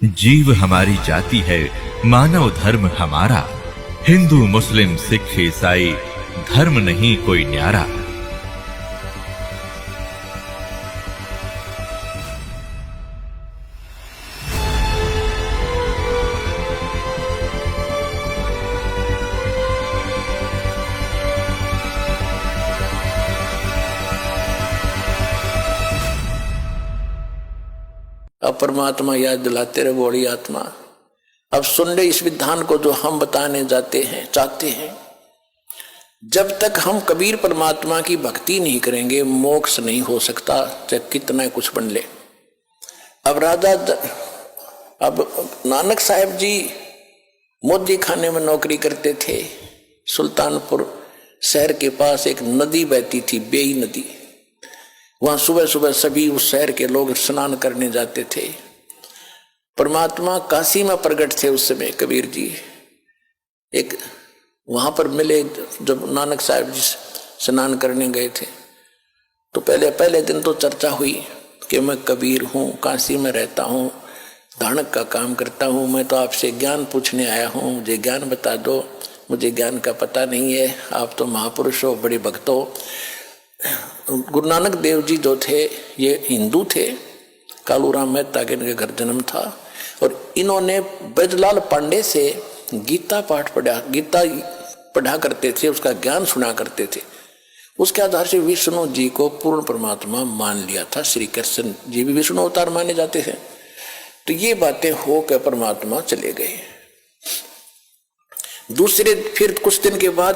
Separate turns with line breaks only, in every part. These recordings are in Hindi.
जीव हमारी जाति है, मानव धर्म हमारा। हिंदू मुस्लिम सिख ईसाई धर्म नहीं कोई न्यारा।
अब परमात्मा याद दिलाते रहे बोली आत्मा। अब सुन ले इस विधान को जो हम बताने जाते हैं चाहते हैं। जब तक हम कबीर परमात्मा की भक्ति नहीं करेंगे मोक्ष नहीं हो सकता, चाहे कितना कुछ बन ले। अब नानक साहब जी मोदी खाने में नौकरी करते थे। सुल्तानपुर शहर के पास एक नदी बहती थी, बेई नदी। वहां सुबह सुबह सभी उस शहर के लोग स्नान करने जाते थे। परमात्मा काशी में प्रकट थे उस समय कबीर जी। एक वहां पर मिले जब नानक साहब जी स्नान करने गए थे, तो पहले दिन तो चर्चा हुई कि मैं कबीर हूँ, काशी में रहता हूँ, धानक का काम करता हूँ, मैं तो आपसे ज्ञान पूछने आया हूँ, मुझे ज्ञान बता दो, मुझे ज्ञान का पता नहीं है, आप तो महापुरुष हो, बड़े भक्त हो। गुरु नानक देव जी जो थे ये हिंदू थे, कालूराम मेहता के इनके घर जन्म था, और इन्होंने ब्रजलाल पांडे से गीता पाठ गीता पढ़ा करते थे, उसका ज्ञान सुना करते थे। उसके आधार से विष्णु जी को पूर्ण परमात्मा मान लिया था। श्री कृष्ण जी भी विष्णु अवतार माने जाते हैं। तो ये बातें हो के परमात्मा चले गए। फिर कुछ दिन के बाद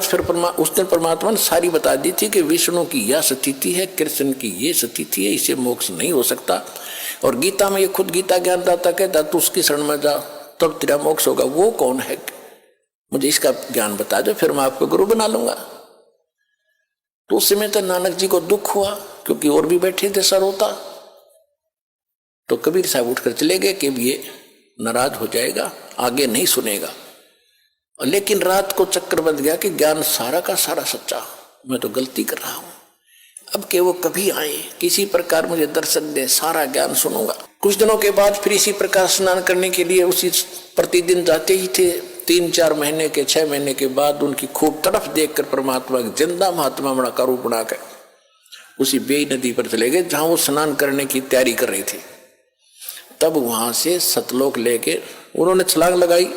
उस दिन परमात्मा ने सारी बता दी थी कि विष्णु की यह स्थिति है, कृष्ण की ये स्थिति है, इसे मोक्ष नहीं हो सकता। और गीता में ये खुद गीता ज्ञानदाता कहता तू उसकी शरण में जा तब तेरा मोक्ष होगा। वो कौन है, मुझे इसका ज्ञान बता दो, फिर मैं आपको गुरु बना लूंगा। तो उस समय तो नानक जी को दुख हुआ, क्योंकि और भी बैठे थे सरोता। तो कबीर साहब उठकर चले गए कि ये नाराज हो जाएगा, आगे नहीं सुनेगा। लेकिन रात को चक्कर बंध गया कि ज्ञान सारा का सारा सच्चा, मैं तो गलती कर रहा हूं। अब के वो कभी आए, किसी प्रकार मुझे दर्शन दे, सारा ज्ञान सुनूंगा। कुछ दिनों के बाद फिर इसी प्रकार स्नान करने के लिए उसी प्रतिदिन जाते ही थे। 3-4 महीने के 6 महीने के बाद उनकी खूब तरफ देखकर परमात्मा जिंदा महात्मा बड़ा का रूप बनाकर उसी बेई नदी पर चले गए, जहां वो स्नान करने की तैयारी कर रही थी। तब वहां से सतलोक लेके उन्होंने छलांग लगाई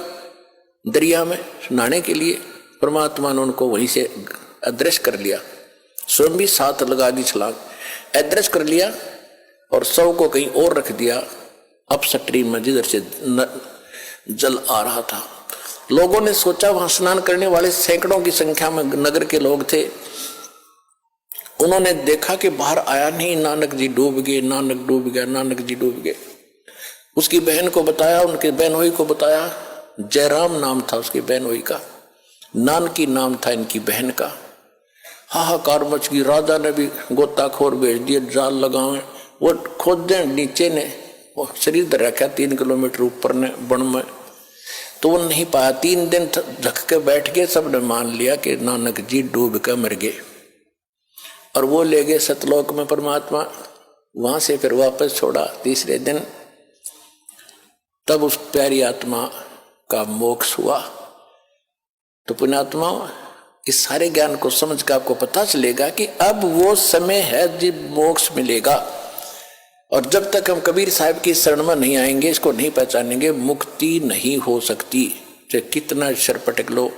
दरिया में नहाने के लिए। परमात्मा ने उनको वहीं से अदृश्य कर लिया, स्वयं भी साथ लगा दी छलांग, अदृश्य कर लिया और शव को कहीं और रख दिया अपस्ट्रीम में, जिधर से जल आ रहा था। लोगों ने सोचा, वहां स्नान करने वाले सैकड़ों की संख्या में नगर के लोग थे। उन्होंने देखा कि बाहर आया नहीं, नानक जी डूब गए, नानक डूब गया, नानक जी डूब गए। उसकी बहन को बताया, उनके बहनोई को बताया। जयराम नाम था उसकी बहनोई का, नानकी नाम था इनकी बहन का। हाहाकार मच गई। राजा ने भी गोताखोर भेज दिए, जाल लगाए। वो खोदे नीचे ने वो शरीर धर रखा 3 किलोमीटर ऊपर ने बन में, तो वो नहीं पाया। 3 दिन झक के बैठ गए। सबने मान लिया कि नानक जी डूब कर मर गए, और वो ले गए सतलोक में परमात्मा। वहां से फिर वापस छोड़ा तीसरे दिन। तब उस प्यारी आत्मा का मोक्ष हुआ। तो पुण्यात्मा, इस सारे ज्ञान को समझ कर आपको पता चलेगा कि अब वो समय है जब मोक्ष मिलेगा। और जब तक हम कबीर साहब की शरण में नहीं आएंगे, इसको नहीं पहचानेंगे, मुक्ति नहीं हो सकती। चाहे कितना शर पटक लो,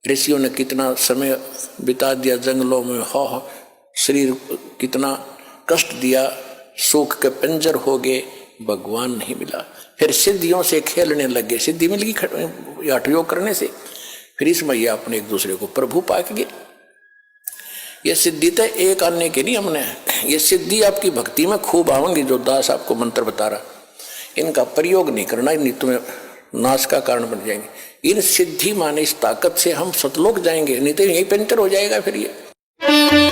ऋषियों ने कितना समय बिता दिया जंगलों में, हो शरीर कितना कष्ट दिया, सुख के पंजर हो गए, भगवान नहीं मिला। फिर सिद्धियों से खेलने लगे, सिद्धि मिल गई हठ योग करने से। फिर इसमें ये अपने एक दूसरे को प्रभु पाक गए। ये सिद्धि तो एक आने के नहीं, हमने ये सिद्धि आपकी भक्ति में खूब आवेंगी। जो दास आपको मंत्र बता रहा, इनका प्रयोग नहीं करना, नहीं तुम्हें नाश का कारण बन जाएंगे। इन सिद्धि माने इस ताकत से हम सतलोक जाएंगे, नहीं तो यही पंचर हो जाएगा फिर ये।